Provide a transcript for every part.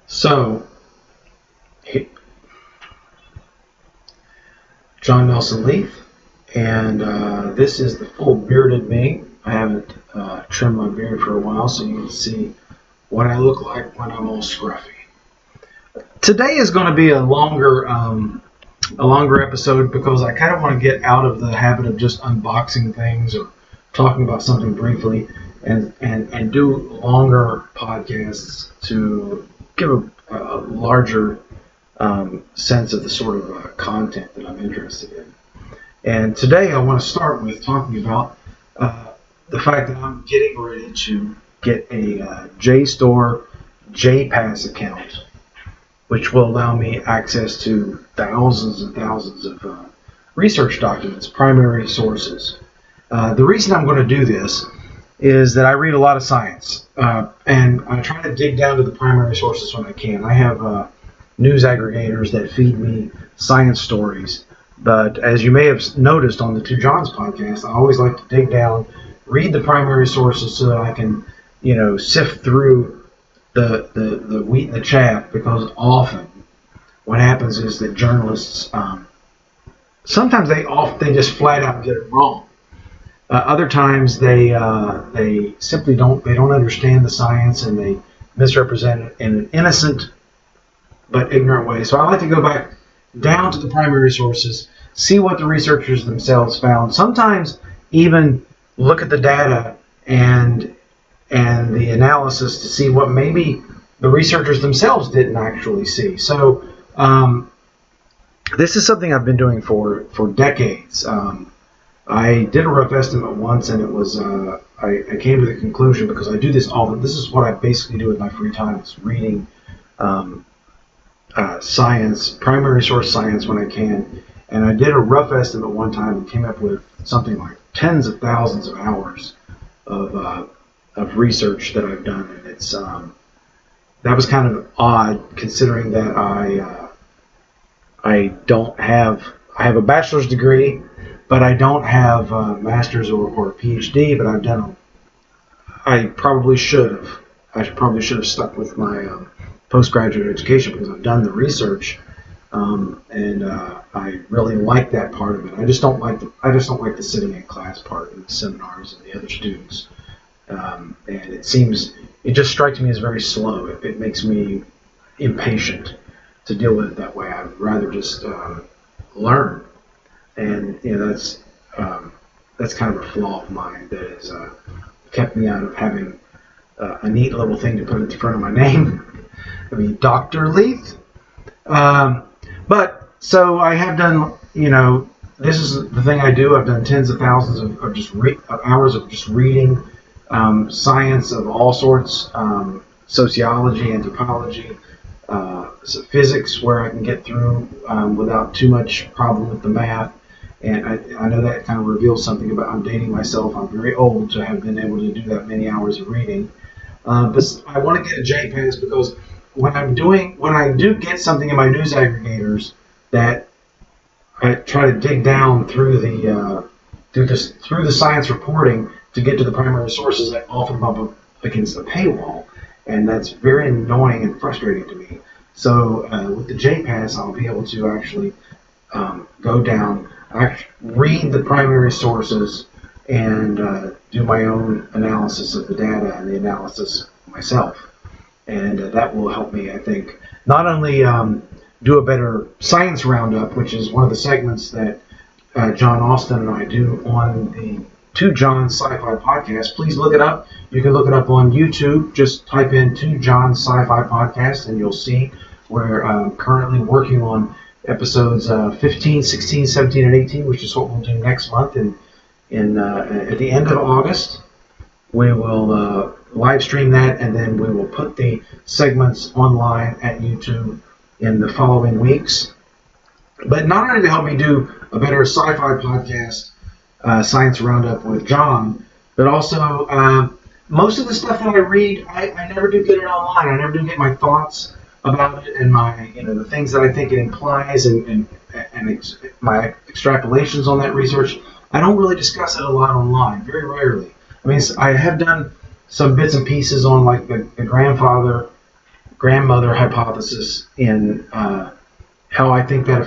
So, John Nelson Leaf, and this is the full bearded me. I haven't trimmed my beard for a while, so you can see what I look like when I'm all scruffy. Today is going to be a longer episode because I kind of want to get out of the habit of just unboxing things or talking about something briefly, and do longer podcasts to give a larger sense of the sort of content that I'm interested in. And today I want to start with talking about the fact that I'm getting ready to get a JSTOR JPASS account, which will allow me access to thousands and thousands of research documents, primary sources. The reason I'm going to do this is that I read a lot of science, and I try to dig down to the primary sources when I can. I have news aggregators that feed me science stories, but as you may have noticed on the Two Johns podcast, I always like to dig down, read the primary sources so that I can, sift through the wheat and the chaff, because often what happens is that journalists, sometimes they just flat out get it wrong. Other times they simply don't understand the science, and they misrepresent it in an innocent but ignorant way. So I like to go back down to the primary sources, see what the researchers themselves found. Sometimes even look at the data and the analysis to see what maybe the researchers themselves didn't actually see. So this is something I've been doing for decades. I did a rough estimate once, and it was I came to the conclusion, because I do this this is what I basically do with my free time, is reading science, primary source science when I can. And I did a rough estimate one time and came up with something like tens of thousands of hours of research that I've done, and it's that was kind of odd, considering that I have a bachelor's degree, but I don't have a master's or a PhD. But I probably should have stuck with my postgraduate education, because I've done the research, and I really like that part of it. I just don't like the sitting in class part and the seminars and the other students. And it just strikes me as very slow. It makes me impatient to deal with it that way. I'd rather just learn, and that's kind of a flaw of mine that has kept me out of having a neat little thing to put at the front of my name. I mean, Dr. Leith. But so I have done, this is the thing I do. I've done tens of thousands of hours of just reading science of all sorts, sociology, anthropology, physics, where I can get through without too much problem with the math. And I know that kind of reveals something about, I'm dating myself. I'm very old to have been able to do that many hours of reading. But I want to get a JPASS, because when I do get something in my news aggregators that I try to dig down through the science reporting to get to the primary sources, I often bump up against a paywall, and that's very annoying and frustrating to me. So with the JPASS, I'll be able to actually go down, read the primary sources, and do my own analysis of the data and the analysis myself. And that will help me, I think, not only do a better science roundup, which is one of the segments that John Austin and I do on the Two Johns Sci-Fi podcast. Please look it up. You can look it up on YouTube. Just type in Two Johns Sci-Fi podcast, and you'll see we're currently working on episodes 15, 16, 17, and 18, which is what we'll do next month. And at the end of August, we will live stream that, and then we will put the segments online at YouTube in the following weeks. But not only to help me do a better sci-fi podcast, Science Roundup with John, but also most of the stuff that I read, I never do get it online. I never do get my thoughts about it and my, the things that I think it implies and my extrapolations on that research. I don't really discuss it a lot online, very rarely. I mean, I have done some bits and pieces on like the grandfather grandmother hypothesis in how I think that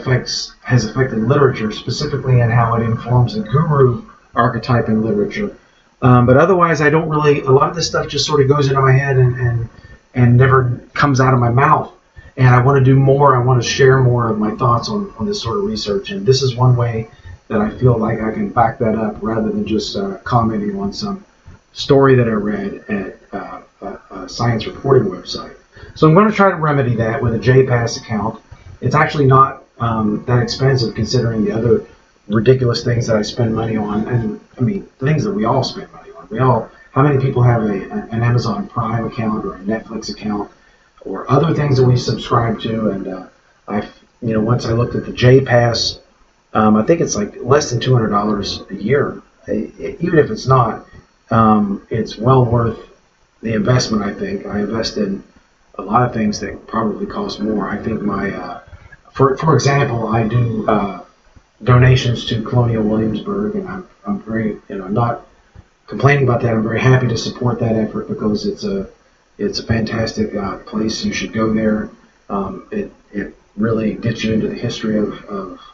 has affected literature, specifically in how it informs the guru archetype in literature. But otherwise, I don't really, a lot of this stuff just sort of goes into my head and never comes out of my mouth. And I want to do more. I want to share more of my thoughts on this sort of research. And this is one way that I feel like I can back that up rather than just commenting on some story that I read at a science reporting website. So I'm going to try to remedy that with a JPASS account. It's actually not that expensive considering the other ridiculous things that I spend money on. And I mean, things that we all spend money on. How many people have an Amazon Prime account or a Netflix account or other things that we subscribe to? And once I looked at the JPASS, I think it's like less than $200 a year. Even if it's not, it's well worth the investment, I think. I invest in a lot of things that probably cost more. I think for example, I do donations to Colonial Williamsburg, and I'm very, I'm not complaining about that. I'm very happy to support that effort because it's a fantastic place. You should go there. It really gets you into the history of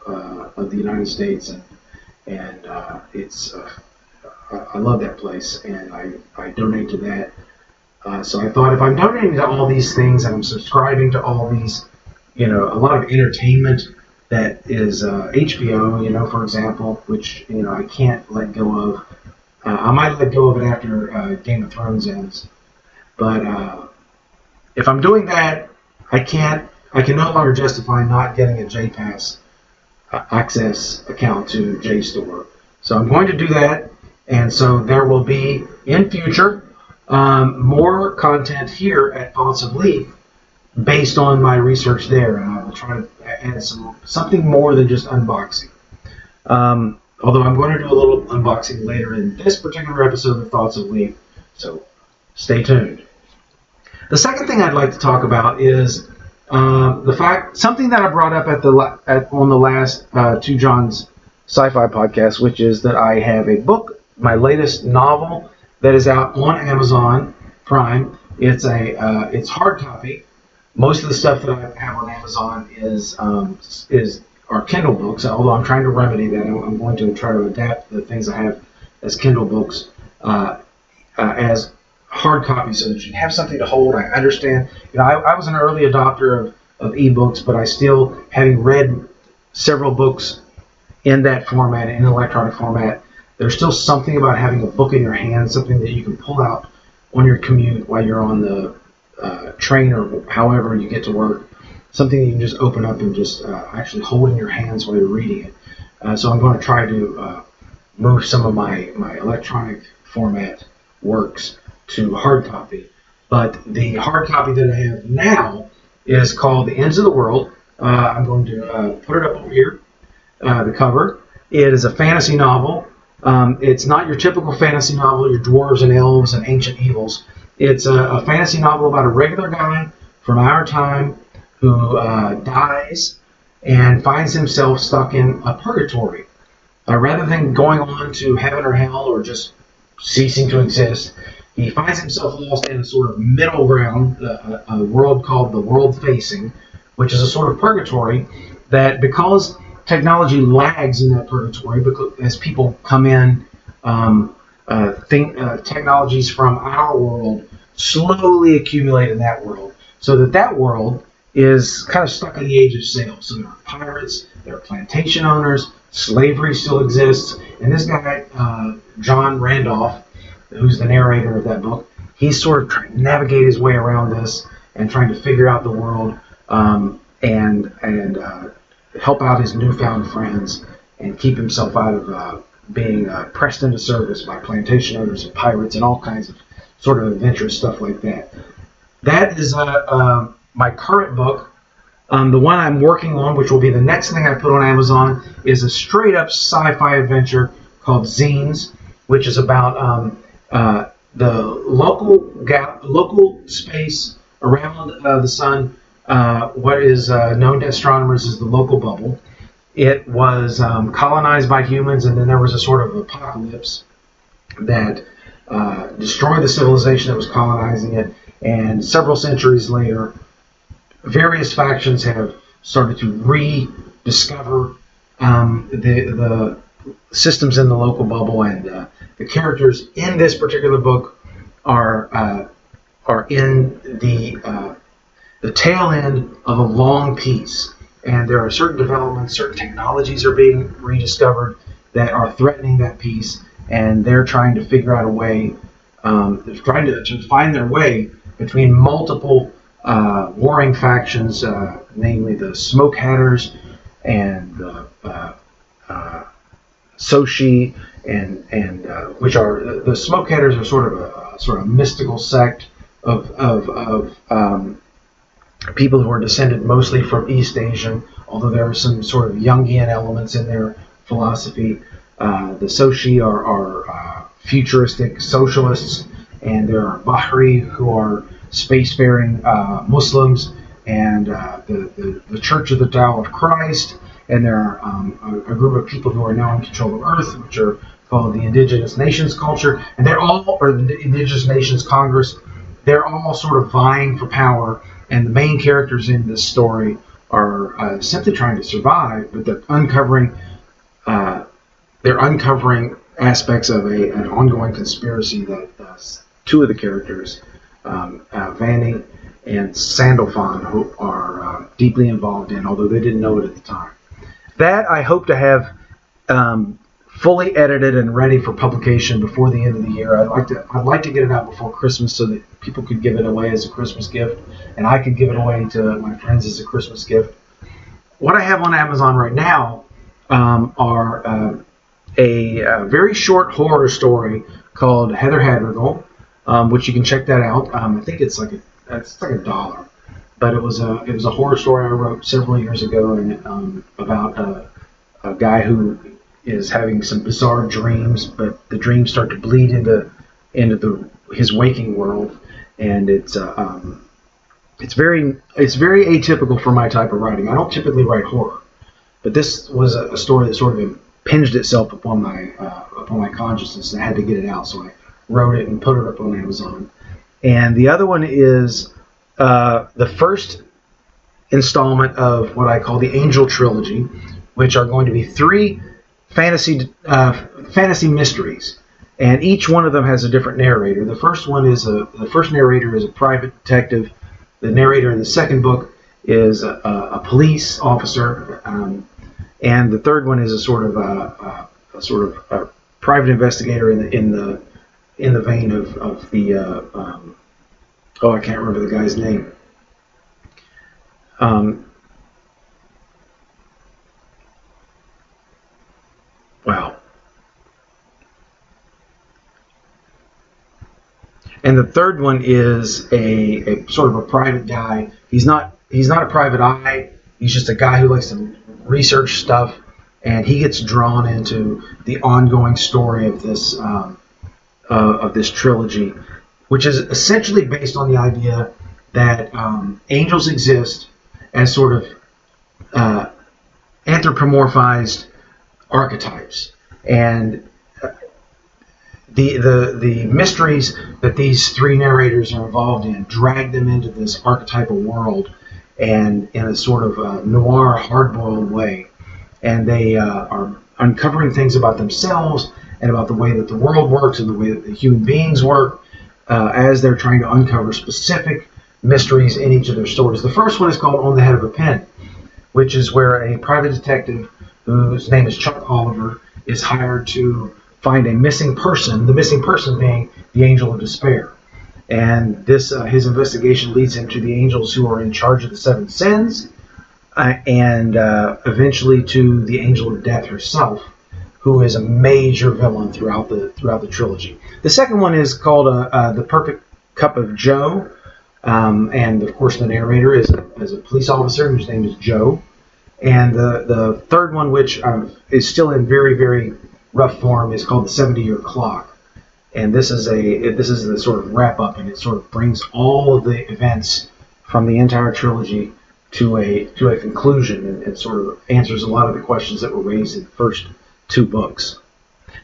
the United States, and it's I love that place, and I donate to that. So I thought if I'm donating to all these things and I'm subscribing to all these, a lot of entertainment that is HBO, for example, which I can't let go of. I might let go of it after Game of Thrones ends, but if I'm doing that, I can no longer justify not getting a JPASS access account to JSTOR. So I'm going to do that, and so there will be in future more content here at Thoughts of Leaf based on my research there, and I will try to add something more than just unboxing. Although I'm going to do a little unboxing later in this particular episode of Thoughts of Leaf, so stay tuned. The second thing I'd like to talk about is something that I brought up on the last Two Johns Sci-Fi podcast, which is that I have a book, my latest novel, that is out on Amazon Prime. It's it's hard copy. Most of the stuff that I have on Amazon are Kindle books. Although I'm trying to remedy that, I'm going to try to adapt the things I have as Kindle books as hard copy, so that you have something to hold. I understand. I was an early adopter of ebooks, but I still, having read several books in that format, in electronic format, there's still something about having a book in your hand, something that you can pull out on your commute while you're on the train or however you get to work, something that you can just open up and just actually hold in your hands while you're reading it. So I'm going to try to move some of my electronic format works to hard copy. But the hard copy that I have now is called The Ends of the World. I'm going to put it up over here, the cover. It is a fantasy novel. It's not your typical fantasy novel, your dwarves and elves and ancient evils. It's a fantasy novel about a regular guy from our time who dies and finds himself stuck in a purgatory. Rather than going on to heaven or hell or just ceasing to exist, he finds himself lost in a sort of middle ground, a world called the World Facing, which is a sort of purgatory that, because technology lags in that purgatory, because as people come in, technologies from our world slowly accumulate in that world, so that world is kind of stuck in the age of sail. So there are pirates, there are plantation owners, slavery still exists, and this guy, John Randolph, who's the narrator of that book, he's sort of trying to navigate his way around this and trying to figure out the world and help out his newfound friends and keep himself out of being pressed into service by plantation owners and pirates and all kinds of sort of adventurous stuff like that. That is my current book. The one I'm working on, which will be the next thing I put on Amazon, is a straight-up sci-fi adventure called Zines, which is about the local space around the sun, what is known to astronomers as the local bubble. It was colonized by humans, and then there was a sort of apocalypse that destroyed the civilization that was colonizing it. And several centuries later, various factions have started to rediscover the systems in the local bubble, and the characters in this particular book are in the tail end of a long peace, and there are certain developments, certain technologies are being rediscovered that are threatening that peace, and they're trying to figure out a way, they're trying to find their way between multiple warring factions, namely the Smoke Hatters and the Soshi, and which are the Smoke Hatters are sort of a mystical sect of people who are descended mostly from East Asia, although there are some sort of Jungian elements in their philosophy. The Soshi are futuristic socialists, and there are Bahri, who are spacefaring Muslims, and the Church of the Tao of Christ, and there are a group of people who are now in control of Earth, which are called the Indigenous Nations Culture, and they're all, or the Indigenous Nations Congress, they're all sort of vying for power, and the main characters in this story are simply trying to survive, but they're uncovering aspects of an ongoing conspiracy that two of the characters, Vanny and Sandalphon, who are deeply involved in, although they didn't know it at the time. That I hope to have fully edited and ready for publication before the end of the year. I'd like to get it out before Christmas so that people could give it away as a Christmas gift, and I could give it away to my friends as a Christmas gift. What I have on Amazon right now are a very short horror story called Heather Hadrigal, which you can check that out. I think it's like $1, but it was a horror story I wrote several years ago, and about a guy who is having some bizarre dreams, but the dreams start to bleed into his waking world, and it's very atypical for my type of writing. I don't typically write horror, but this was a story that sort of impinged itself upon my consciousness, and I had to get it out, so I wrote it and put it up on Amazon. And the other one is the first installment of what I call the Angel Trilogy, which are going to be 3 fantasy mysteries, and each one of them has a different narrator. The first narrator is a private detective. The narrator in the second book is a police officer, and the third one is a sort of a private investigator in the vein of the I can't remember the guy's name. Wow. And the third one is a sort of a private guy. He's not a private eye. He's just a guy who likes to research stuff, and he gets drawn into the ongoing story of this trilogy, which is essentially based on the idea that angels exist as sort of anthropomorphized archetypes, and the mysteries that these 3 narrators are involved in drag them into this archetypal world, and in a sort of noir, hard-boiled way, and they are uncovering things about themselves and about the way that the world works and the way that the human beings work, as they're trying to uncover specific mysteries in each of their stories. The first one is called On the Head of a Pin, which is where a private detective whose name is Chuck Oliver is hired to find a missing person, the missing person being the Angel of Despair. And this his investigation leads him to the angels who are in charge of the 7 sins, and eventually to the Angel of Death herself, who is a major villain throughout the trilogy. The second one is called The Perfect Cup of Joe, and of course the narrator is a police officer whose name is Joe. And the third one, which is still in very, very rough form, is called The 70-Year Clock. And this is the sort of wrap up, and it sort of brings all of the events from the entire trilogy to a conclusion, and sort of answers a lot of the questions that were raised in the first 2 books.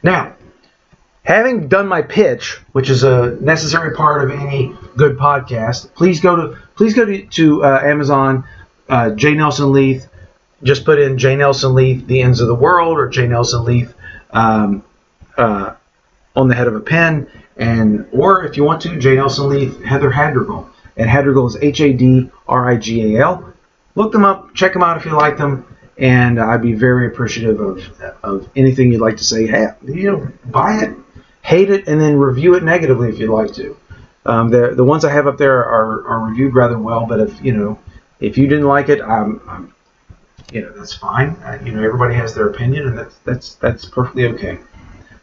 Now, having done my pitch, which is a necessary part of any good podcast, please go to Amazon, J. Nelson Leith. Just put in J. Nelson Leith, The Ends of the World, or J. Nelson Leith on the head of a pen, or if you want to, J. Nelson Leith, Heather Hadrigal. And Hadrigal is Hadrigal. Look them up, check them out if you like them, and I'd be very appreciative of anything you'd like to say. Hey, buy it, hate it, and then review it negatively if you'd like to. The ones I have up there are reviewed rather well, but if you didn't like it, that's fine. Everybody has their opinion, and that's perfectly okay.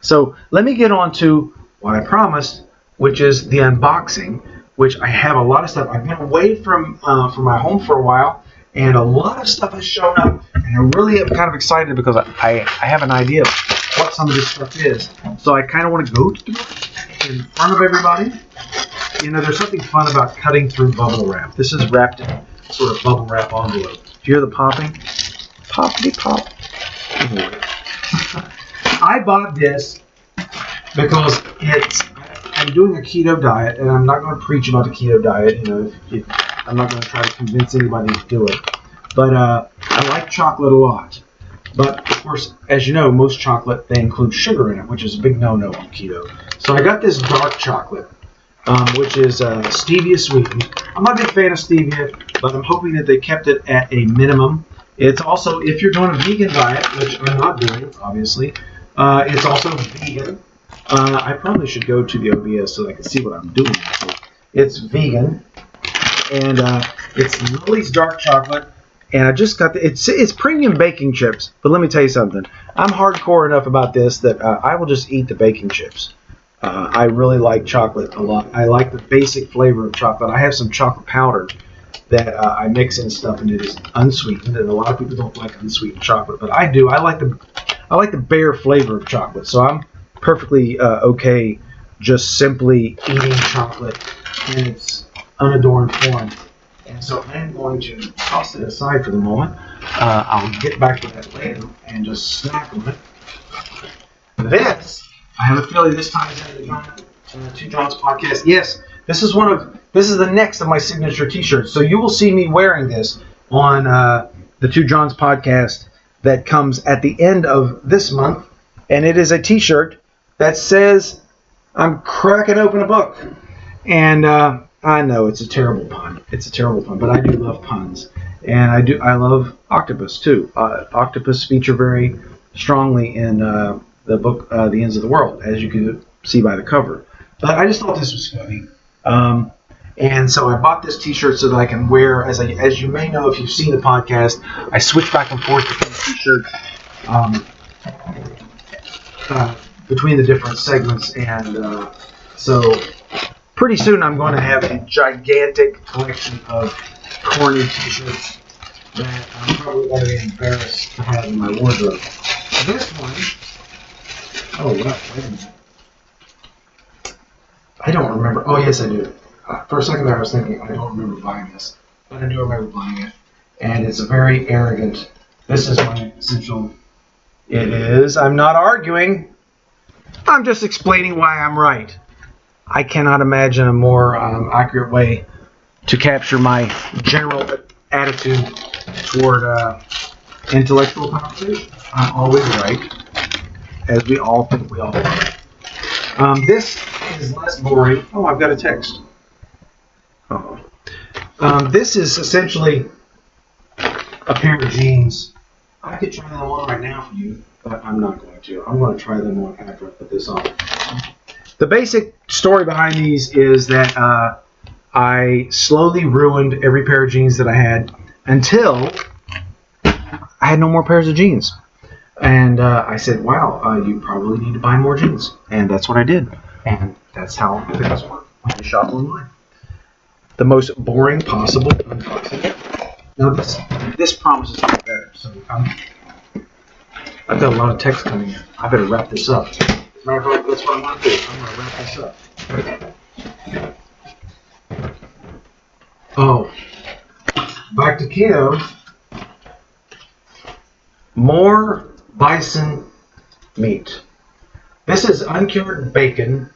So let me get on to what I promised, which is the unboxing, which I have a lot of stuff. I've been away from my home for a while, and a lot of stuff has shown up, and I really am kind of excited because I have an idea of what some of this stuff is. So I kind of want to go through it in front of everybody. There's something fun about cutting through bubble wrap. This is wrapped in sort of bubble wrap envelope. Do you hear the popping? Poppity pop. Anyway. I bought this because I'm doing a keto diet, and I'm not going to preach about the keto diet. I'm not going to try to convince anybody to do it. But I like chocolate a lot. But of course, as you know, most chocolate, they include sugar in it, which is a big no-no on keto. So I got this dark chocolate, which is stevia sweetened. I'm not a big fan of stevia, but I'm hoping that they kept it at a minimum. It's also, if you're doing a vegan diet, which I'm not doing, obviously, it's also vegan. I probably should go to the OBS so I can see what I'm doing. So it's vegan, and it's Lily's dark chocolate. And I just got it's premium baking chips. But let me tell you something. I'm hardcore enough about this that I will just eat the baking chips. I really like chocolate a lot. I like the basic flavor of chocolate. I have some chocolate powder that I mix in stuff, and it is unsweetened. And a lot of people don't like unsweetened chocolate, but I do. I like the bare flavor of chocolate. So I'm perfectly okay just simply eating chocolate in its unadorned form. And so I'm going to toss it aside for the moment. I'll get back to that later and just snack on it. This, I have a feeling this time is going to be Two Johns podcast. Yes, this is the next of my signature T-shirts. So you will see me wearing this on the Two Johns podcast that comes at the end of this month, and it is a T-shirt that says "I'm cracking open a book," and I know it's a terrible pun. But I do love puns, and I love octopus too. Octopus feature very strongly in the book "The Ends of the World," as you can see by the cover. But I just thought this was funny, and so I bought this T-shirt so that I can wear. As you may know, if you've seen the podcast, I switch back and forth between T-shirts between the different segments, and so. Pretty soon I'm going to have a gigantic collection of corny T-shirts that I'm probably going to be embarrassed to have in my wardrobe. This one, oh wow, wait a minute. I don't remember. Oh yes, I do. For a second there I was thinking I don't remember buying this, but I do remember buying it. And it's a very arrogant, this is my essential, it is, I'm not arguing, I'm just explaining why I'm right. I cannot imagine a more accurate way to capture my general attitude toward intellectual conversation. I'm always right, as we all think we all are. This is less boring. Oh, I've got a text. This is essentially a pair of jeans. I could try them on right now for you, but I'm not going to. I'm going to try them on after I put this on. The basic story behind these is that I slowly ruined every pair of jeans that I had until I had no more pairs of jeans. And I said, wow, you probably need to buy more jeans. And that's what I did. And that's how things work when you shop online. The most boring possible unboxing. Now this promises to be better. So I've got a lot of text coming in. I better wrap this up. Matter of fact, that's what I'm going to do. I'm going to wrap this up. Oh, back to keto. More bison meat. This is uncured bacon.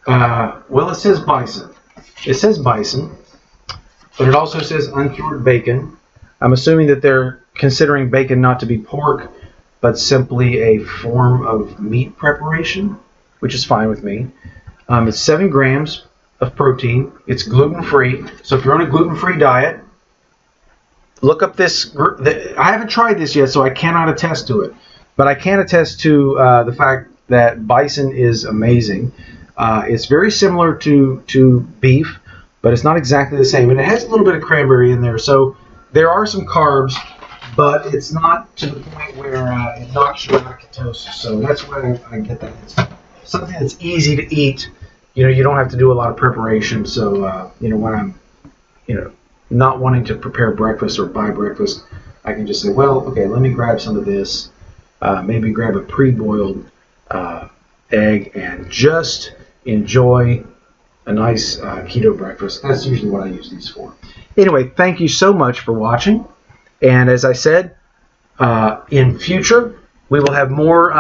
Well, it says bison. It says bison, but it also says uncured bacon. I'm assuming that they're considering bacon not to be pork, but simply a form of meat preparation, which is fine with me. It's 7 grams of protein. It's gluten-free. So if you're on a gluten-free diet, look up this. I haven't tried this yet, so I cannot attest to it. But I can attest to the fact that bison is amazing. It's very similar to beef, but it's not exactly the same. And it has a little bit of cranberry in there. So there are some carbs, but it's not to the point where it knocks you out of ketosis. So that's where I get that. It's something that's easy to eat. You don't have to do a lot of preparation. So, when I'm, not wanting to prepare breakfast or buy breakfast, I can just say, well, okay, let me grab some of this, maybe grab a pre-boiled egg and just enjoy a nice keto breakfast. That's usually what I use these for. Anyway, thank you so much for watching. And as I said, in future, we will have more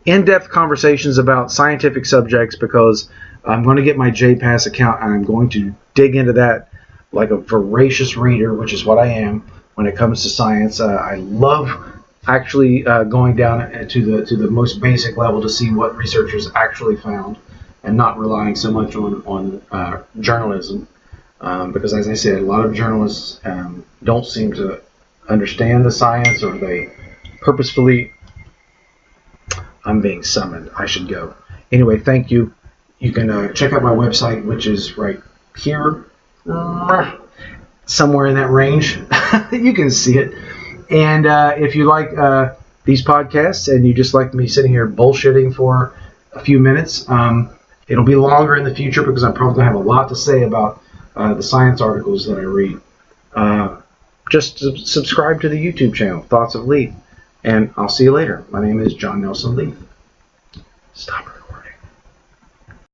in-depth conversations about scientific subjects, because I'm going to get my JPASS account and I'm going to dig into that like a voracious reader, which is what I am when it comes to science. I love actually going down to the most basic level to see what researchers actually found, and not relying so much on journalism, because as I said, a lot of journalists don't seem to understand the science, or they purposefully... I'm being summoned. I should go. Anyway, thank you. You can check out my website, which is right here, somewhere in that range. You can see it. And if you like these podcasts and you just like me sitting here bullshitting for a few minutes, it'll be longer in the future, because I'm probably going to have a lot to say about the science articles that I read. Just subscribe to the YouTube channel, Thoughts of Leith. And I'll see you later. My name is John Nelson Leith. Stop her.